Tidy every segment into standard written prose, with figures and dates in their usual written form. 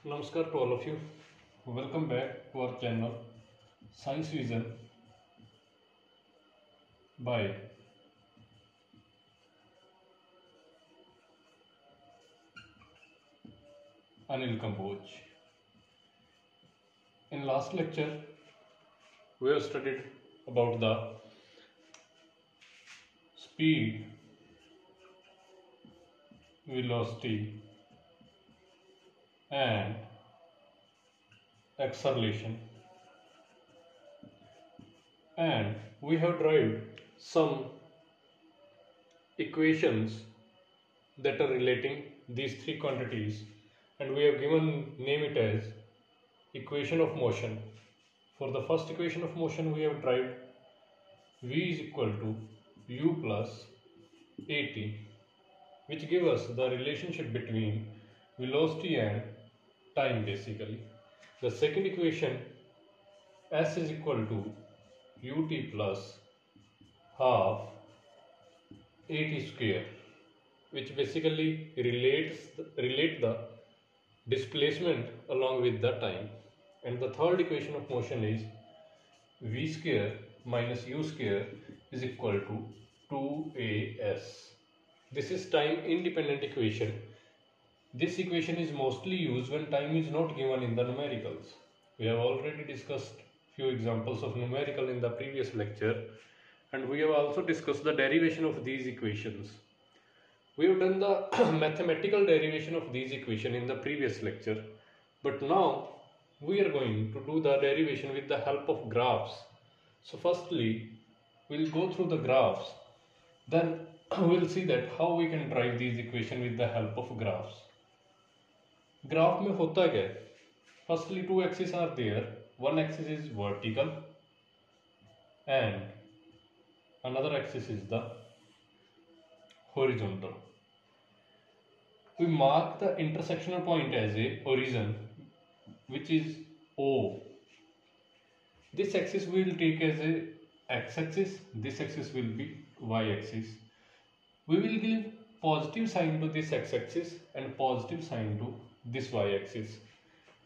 Namaskar to all of you. Welcome back to our channel Science Vision by Anil Kamboj. In last lecture, we have studied about the speed, velocity, and acceleration, and we have derived some equations that are relating these three quantities, and we have given name it as equation of motion. For the first equation of motion, we have derived v is equal to u plus at, which give us the relationship between velocity and time basically. The second equation, s is equal to ut plus half at square, which basically relate the displacement along with the time. And the third equation of motion is v square minus u square is equal to 2as. This is time independent equation. This equation is mostly used when time is not given in the numericals. We have already discussed few examples of numerical in the previous lecture, and we have also discussed the derivation of these equations. We have done the mathematical derivation of these equations in the previous lecture, but now we are going to do the derivation with the help of graphs. So firstly, we'll go through the graphs, then we'll see that how we can derive these equations with the help of graphs. Graph में होता क्या है? Firstly, two axes are there. One axis is vertical and another axis is the horizontal. We mark the intersectional point as a origin, which is O. This axis we will take as a x-axis, this axis will be y-axis. We will give positive sign to this x-axis and positive sign to this y-axis.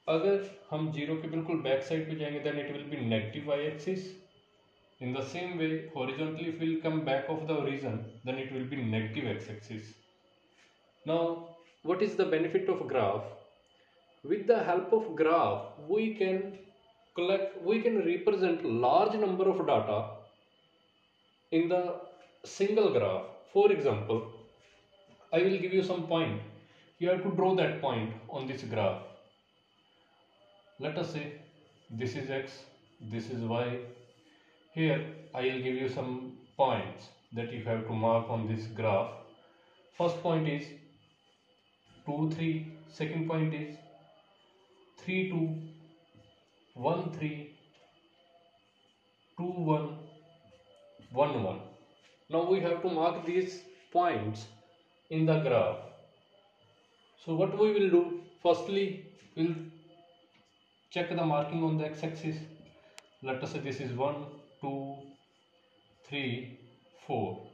अगर हम zero के बिल्कुल back side पे जाएंगे then it will be negative y-axis. In the same way, horizontally if we will come back of the origin, then it will be negative x-axis. Now, what is the benefit of graph? With the help of graph, we can represent large number of data in the single graph. For example, I will give you some point. You have to draw that point on this graph. Let us say this is x, this is y. Here I will give you some points that you have to mark on this graph. First point is 2, 3. Second point is 3, 2, 1, 3, 2, 1, 1, 1. Now we have to mark these points in the graph. So what we will do? Firstly, we will check the marking on the x-axis. Let us say this is 1, 2, 3, 4.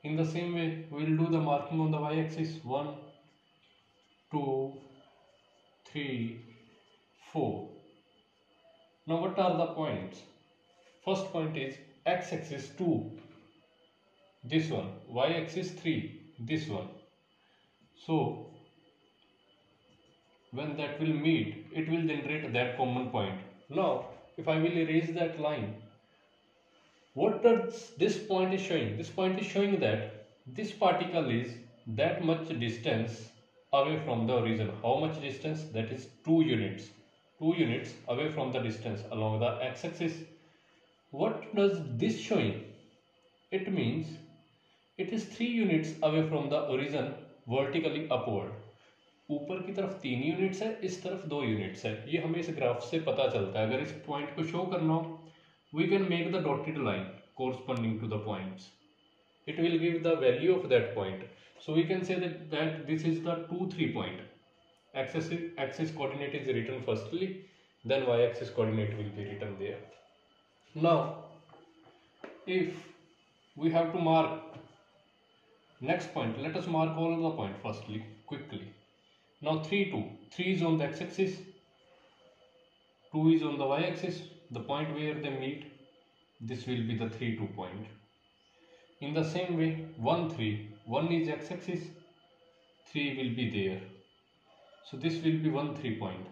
In the same way, we will do the marking on the y-axis. 1, 2, 3, 4. Now what are the points? First point is x-axis 2, this one, y-axis 3, this one. So when that will meet, it will generate that common point. Now if I will erase that line, what does this point is showing? This point is showing that this particle is that much distance away from the origin. How much distance? That is 2 units. 2 units away from the distance along the x-axis. What does this showing? It means it is 3 units away from the origin vertically upward. ऊपर की तरफ 3 units है, इस तरफ 2 units है. ये हमें इस ग्राफ से पता चलता है. अगर इस पॉइंट को शो करना हो, we can make the dotted line corresponding to the points. It will give the value of that point. So we can say that this is the 2, 3 point. Axis coordinate is written firstly, then y-axis coordinate will be written there. Now, if we have to mark Next point, let us mark all the point firstly, quickly. Now 3, 2. 3 is on the x-axis, 2 is on the y-axis. The point where they meet, this will be the 3, 2 point. In the same way, 1, 3. 1 is x-axis, 3 will be there. So this will be 1, 3 point.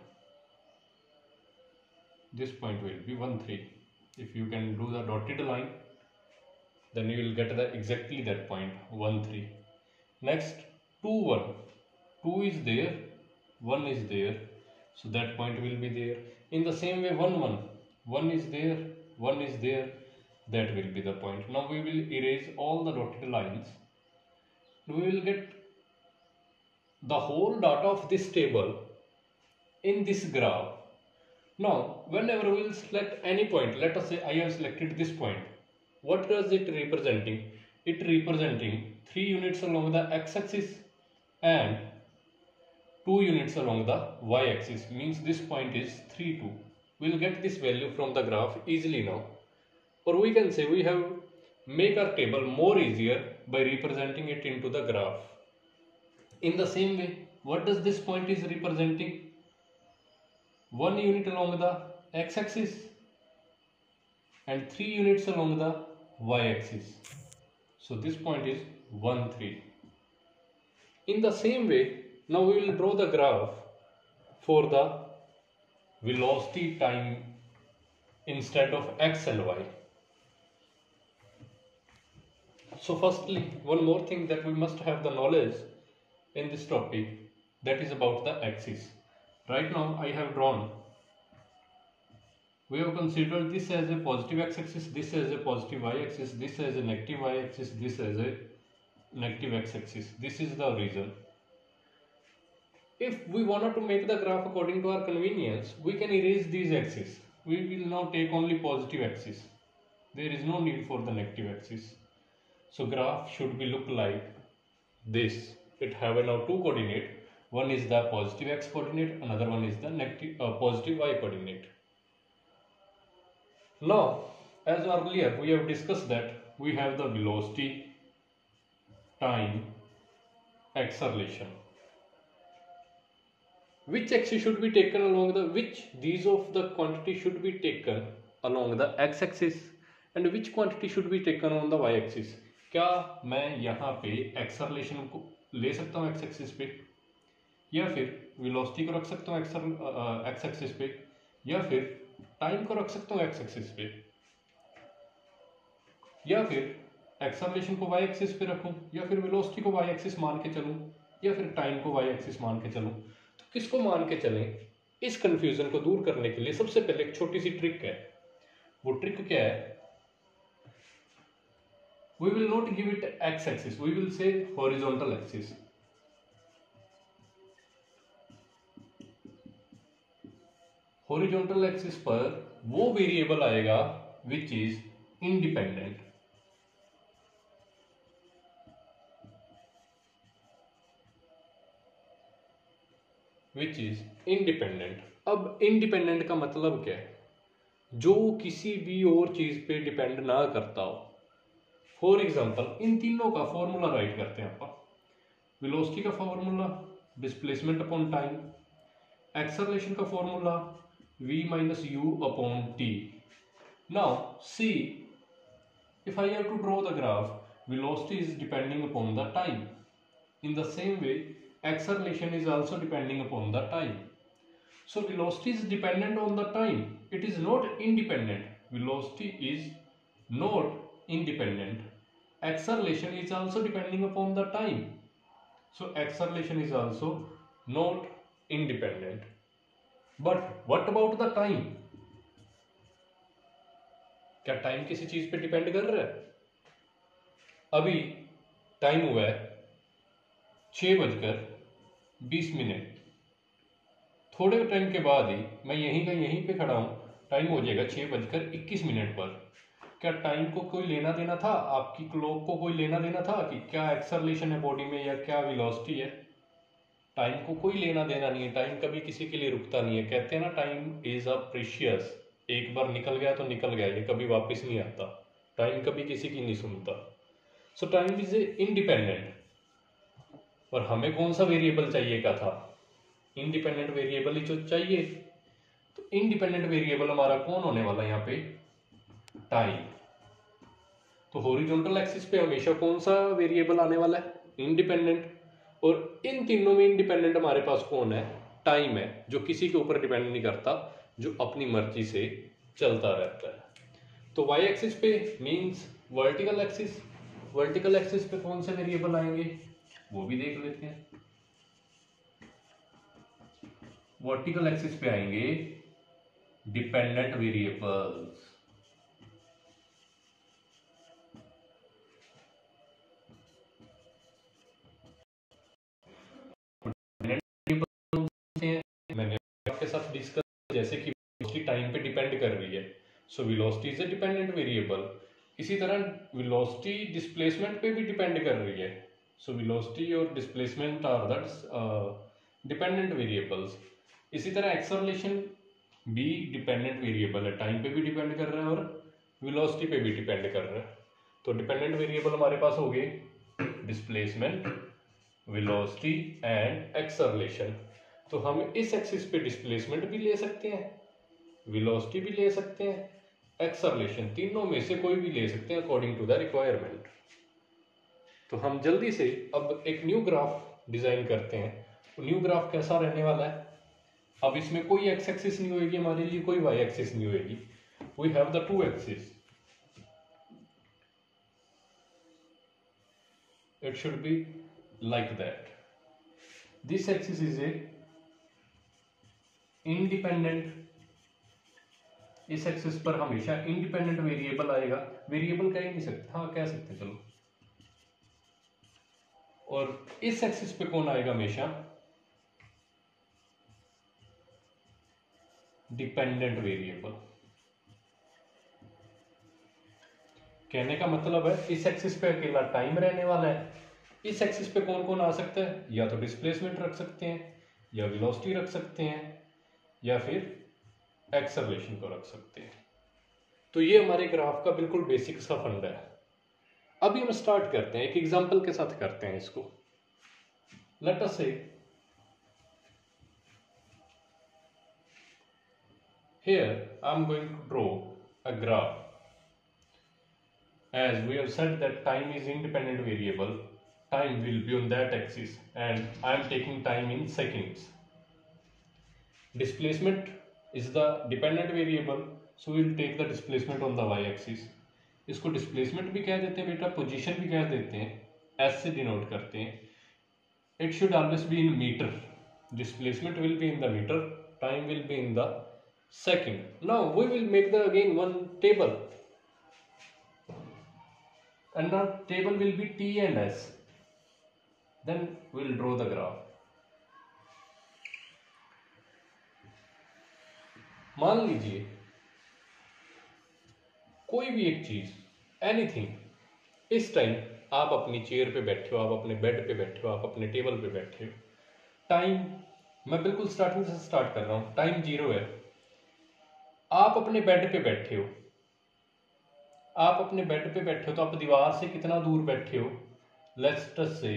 This point will be 1, 3. If you can do the dotted line, then you will get exactly that point, 1, 3. Next, 2, 1. 2 is there, 1 is there. So that point will be there. In the same way, 1, 1. 1 is there, 1 is there. That will be the point. Now we will erase all the dotted lines. We will get the whole data of this table in this graph. Now, whenever we will select any point, let us say I have selected this point. What does it representing? It representing 3 units along the x-axis and 2 units along the y-axis. Means this point is 3, 2. We will get this value from the graph easily now. Or we can say we have make our table more easier by representing it into the graph. In the same way, what does this point is representing? 1 unit along the x-axis and 3 units along the y-axis. So this point is 1, 3. In the same way, now we will draw the graph for the velocity time instead of x and y. So firstly, one more thing that we must have the knowledge in this topic, that is about the axis. Right now I have drawn, we have considered this as a positive x-axis, this as a positive y-axis, this as a negative y-axis, this as a negative x-axis. This is the reason. If we wanted to make the graph according to our convenience, we can erase these axes. We will now take only positive axis. There is no need for the negative axis. So graph should be look like this. It have now 2 coordinate. One is the positive x coordinate, another one is the negative positive y coordinate. Now, as earlier we have discussed that we have the velocity, time, acceleration. Which axis should be taken along the these of the quantity should be taken along the x-axis and which quantity should be taken on the y-axis? क्या मैं यहाँ पे acceleration को ले सकता हूँ x axis पे, या फिर वेलोसिटी को रख सकता हूँ एक्स एक्सिस पे, या फिर टाइम को रख सकता हूँ एक्स एक्सिस पे, या फिर एक्सेलरेशन को वाई एक्सिस पे रखूँ, या फिर वेलोसिटी को वाई एक्सिस मान के चलूँ, या फिर टाइम को वाई एक्सिस मान के चलूँ? तो किसको मान के चलें? इस कंफ्यूजन को दूर करने के लिए सबसे पहले एक छोटी सी ट्रिक है. वो ट्रिक क्या है? We will not give it x-axis, we will say horizontal axis. Horizontal axis पर वो वेरिएबल आएगा which is independent. Which is independent. अब independent का मतलब क्या है? जो किसी भी और चीज पे डिपेंड ना करता हो. फॉर एग्जाम्पल इन तीनों का फॉर्मूला राइट करते हैं आप. वेलोसिटी का formula displacement upon time, acceleration का formula v minus u upon t. Now see, if I have to draw the graph, velocity is depending upon the time. In the same way, acceleration is also depending upon the time. So velocity is dependent on the time. It is not independent. Velocity is not independent. Acceleration is also depending upon the time. So acceleration is also not independent. But what about the time? क्या time किसी चीज पे depend कर रहा है? अभी time हुआ है 6:20. थोड़े टाइम के बाद ही मैं यहीं पे खड़ा हूं, टाइम हो जाएगा 6:21 पर. क्या टाइम को कोई लेना देना था? आपकी क्लॉक को कोई लेना देना था कि क्या एक्सेलरेशन है बॉडी में या क्या वेलोसिटी है? टाइम को कोई लेना देना नहीं है. टाइम कभी किसी के लिए रुकता नहीं है. कहते हैं ना, टाइम इज अ प्रीशियस. एक बार निकल गया तो निकल गया, ये कभी वापस नहीं आता. टाइम कभी किसी की नहीं सुनता. सो टाइम इज इंडिपेंडेंट. और हमें कौन सा वेरिएबल चाहिए का था, इंडिपेंडेंट वेरिएबल ही जो चाहिए। तो इंडिपेंडेंट वेरिएबल हमारा कौन होने वाला है यहाँ पे, टाइम। तो हॉरिजॉन्टल एक्सिस पे हमेशा कौन सा वेरिएबल आने वाला है, इंडिपेंडेंट। और इन तीनों में इंडिपेंडेंट हमारे पास कौन है, टाइम है, जो किसी के ऊपर डिपेंड नहीं करता, जो अपनी मर्जी से चलता रहता है। तो वाई एक्सिस पे means vertical axis, vertical axis पे कौन से वेरिएबल आएंगे वो भी देख लेते हैं। वर्टिकल एक्सिस पे आएंगे डिपेंडेंट वेरिएबल्स, मैंने आपके साथ डिस्कस, जैसे कि वेलोसिटी टाइम पे डिपेंड कर रही है, so velocity is a dependent variable. इसी तरह वेलोसिटी डिस्प्लेसमेंट पे भी डिपेंड कर रही है, सो वेलोसिटी और displacement are the dependent variables. इसी तरह एक्सेलरेशन भी डिपेंडेंट वेरिएबल है, टाइम पे भी डिपेंड कर रहा है और वेलोसिटी पे भी डिपेंड कर रहा है। तो डिपेंडेंट वेरिएबल हमारे पास हो गए डिस्प्लेसमेंट, वेलोसिटी एंड एक्सेलरेशन। तो हम इस एक्सिस पे डिस्प्लेसमेंट भी ले सकते हैं, वेलोसिटी भी ले सकते हैं, एक्सेलरेशन, तीनों में से कोई भी ले सकते हैं अकॉर्डिंग टू द रिक्वायरमेंट। तो हम जल्दी से अब एक न्यू ग्राफ डिजाइन करते हैं। न्यू ग्राफ कैसा रहने वाला है, अब इसमें कोई एक्स एक्सिस नहीं होगी हमारे लिए, कोई वाई एक्सिस नहीं होगी, we have the two axis. It should be like that, this axis is a independent, इस एक्सिस पर हमेशा इंडिपेंडेंट वेरिएबल आएगा, वेरिएबल कह ही नहीं सकते, हाँ कह सकते चलो। और इस एक्सिस पे कौन आएगा, हमेशा डिपेंडेंट वेरिएबल। कहने का मतलब है इस एक्सिस पे अकेला टाइम रहने वाला है, इस एक्सिस पे कौन कौन आ सकता है, या तो डिस्प्लेसमेंट रख सकते हैं, या वेलोसिटी रख सकते हैं, या फिर एक्सेलरेशन को रख सकते हैं। तो ये हमारे ग्राफ का बिल्कुल बेसिक सा फंडा है। अभी हम स्टार्ट करते हैं, एक एग्जांपल के साथ करते हैं इसको। लेट अस से here I am going to draw a graph. As we have said that time is independent variable, time will be on that axis and I am taking time in seconds. Displacement is the dependent variable, so we will take the displacement on the y axis. इसको displacement भी कह देते हैं बेटा, position भी कह देते हैं, s से denote करते हैं। It should always be in meter. Displacement will be in the meter, time will be in the second. Now we will make the again one table, and the table will be t and s. Then we will draw the graph. मान लीजिए कोई भी एक चीज, anything, इस time आप अपनी chair पे बैठे हो, आप अपने बेड पे बैठे हो, आप अपने टेबल पे बैठे हो, टाइम मैं बिल्कुल स्टार्टिंग से स्टार्ट कर रहा हूं, टाइम 0 है। आप अपने बेड पे बैठे हो, आप अपने बेड पे बैठे हो, तो आप दीवार से कितना दूर बैठे हो, लेट्स जस्ट से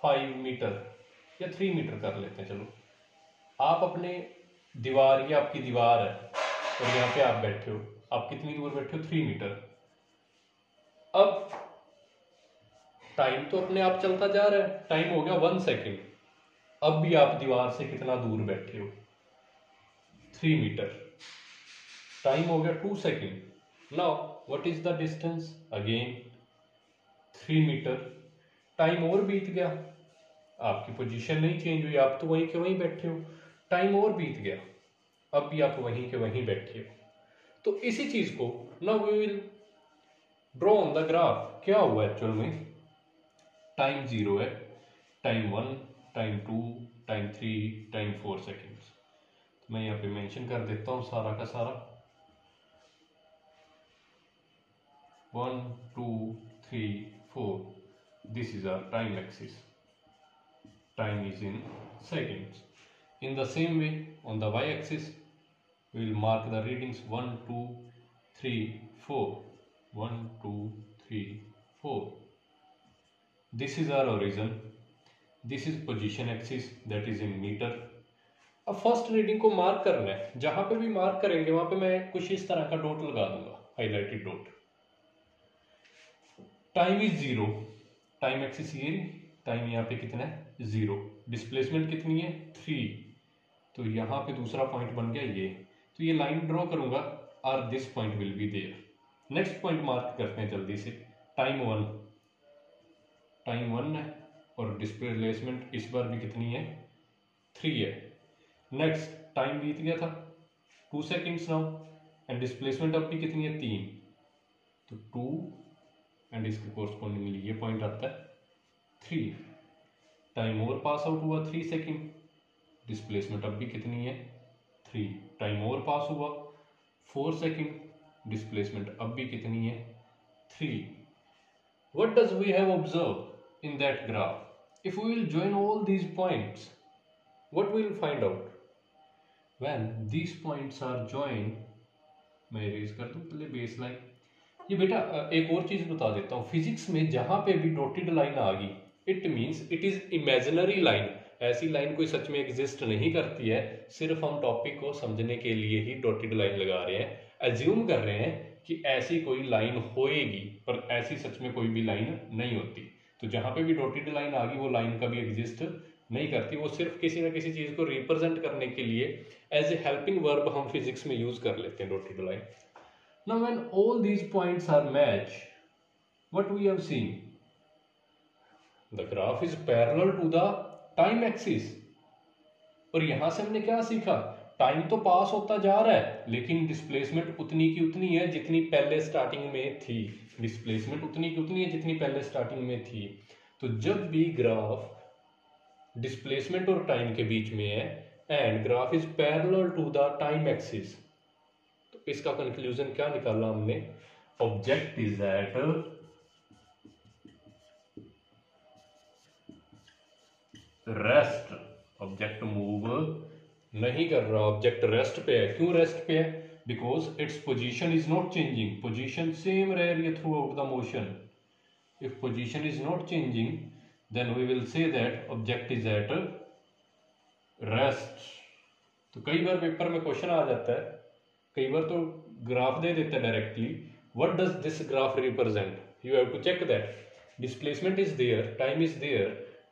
5 मीटर या 3 मीटर कर लेते हैं चलो। आप अपने दीवार, ये आपकी दीवार है और यहाँ पे आप बैठे हो, आप कितनी दूर बैठे हो, 3 मीटर। अब टाइम तो अपने आप चलता जा रहा है, टाइम हो गया 1 सेकेंड। अब भी आप दीवार से कितना दूर बैठे हो, 3 मीटर। टाइम हो गया 2 second. Now what is the distance, again 3 metre. Time और बीत गया, आपकी पोजीशन नहीं चेंज हुई, आप तो वहीं के वहीं बैठे हो। टाइम और बीत गया, अब भी आप वहीं के वहीं बैठे हो। तो इसी चीज को now we will draw on the graph. क्या हुआ एक्चुअल में, टाइम 0 है, time 1, time 2, time 3, time 4 seconds. तो मैं यहाँ पे मेंशन कर देता हूँ सारा का सारा, 1, 2, 3, 4, this is our time axis, time is in seconds. In the same way, on the y axis we will mark the readings 1, 2, 3, 4, 1, 2, 3, 4. This is our origin, this is position axis that is in metre. अब first reading को mark करना है, जहां पे भी mark करेंगे वहां पे मैं कुछ इस तरह का डॉट लगा दूंगा, highlighted dot. Time is 0, time axis ये, टाइम यहाँ पे कितना है 0, डिस्प्लेसमेंट कितनी है 3, तो यहाँ पे दूसरा पॉइंट बन गया ये, तो ये लाइन ड्रॉ करूंगा और this point will be there. Next point mark करते हैं जल्दी से, टाइम 1, टाइम 1 है और डिस्प्लेसमेंट इस बार भी कितनी है 3 है। नेक्स्ट टाइम बीत गया था 2 सेकेंड्स नाउ एंड डिस्प्लेसमेंट अब भी कितनी है 3, तो 2 एंड इसके कोरस्पॉन्डिंगली ये पॉइंट आता है 3। टाइम और पास आउट हुआ 3 सेकेंड, डिस्प्लेसमेंट अब भी कितनी है 3। टाइम और पास हुआ 4 सेकेंड, डिस्प्लेसमेंट अब भी कितनी है 3। What does we have observed in that graph? If we will join all these points, what we will find out? When these points are joined, मैं इरेज कर दूं पहले बेस लाइन। ये बेटा एक और चीज बता देता हूँ, फिजिक्स में जहां पे भी डॉटेड लाइन आ गई it means it is imaginary line. ऐसी लाइन कोई सच में एग्जिस्ट नहीं करती है, सिर्फ हम टॉपिक को समझने के लिए ही डॉटेड लाइन लगा रहे हैं, एज्यूम कर रहे हैं कि ऐसी कोई लाइन होएगी, पर ऐसी सच में कोई भी लाइन नहीं होती। तो जहां पे भी डॉटेड लाइन आ गई वो लाइन कभी एग्जिस्ट नहीं करती, वो सिर्फ किसी ना किसी चीज को रिप्रेजेंट करने के लिए एज ए हेल्पिंग वर्ब हम फिजिक्स में यूज कर लेते हैं dotted line. Now when all these points are match, what we have seen, the graph is parallel to the time axis. और यहां से हमने क्या सीखा, टाइम तो पास होता जा रहा है लेकिन डिस्प्लेसमेंट उतनी की उतनी है जितनी पहले स्टार्टिंग में थी, डिस्प्लेसमेंट उतनी की उतनी है जितनी पहले स्टार्टिंग में थी। तो जब भी ग्राफ डिस्प्लेसमेंट और टाइम के बीच में है and graph is parallel to the time axis, तो इसका कंक्लूजन क्या निकाला हमने, object is at rest. Object move नहीं कर रहा, ऑब्जेक्ट रेस्ट पे है। क्यों रेस्ट पे है, because its position is not changing, position same रह रही है through out the motion. If position is not changing then we will say that object is at rest। तो कई बार पेपर में क्वेश्चन आ जाता है, कई बार तो ग्राफ दे देता है directly, what does this graph represent, you have to check that. Displacement is there, time is there,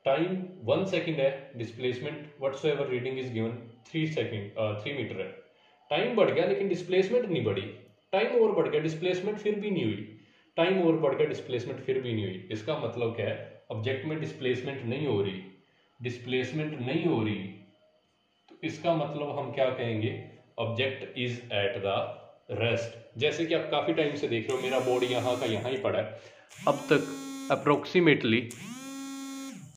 time 1 second है, displacement whatsoever reading is given 3 metre है। टाइम बढ़ गया लेकिन डिस्प्लेसमेंट नहीं बढ़ी, टाइम और बढ़ गया डिस्प्लेसमेंट फिर भी नहीं हुई, टाइम और बढ़ गया डिस्प्लेसमेंट फिर भी नहीं हुई। इसका मतलब क्या है, ऑब्जेक्ट में डिस्प्लेसमेंट नहीं हो रही, डिस्प्लेसमेंट नहीं हो रही, तो इसका मतलब हम क्या कहेंगे, object is at the rest. जैसे कि आप काफी टाइम से देख रहे हो मेरा बोर्ड यहाँ का यहाँ ही पड़ा है, अब तक अप्रोक्सीमेटली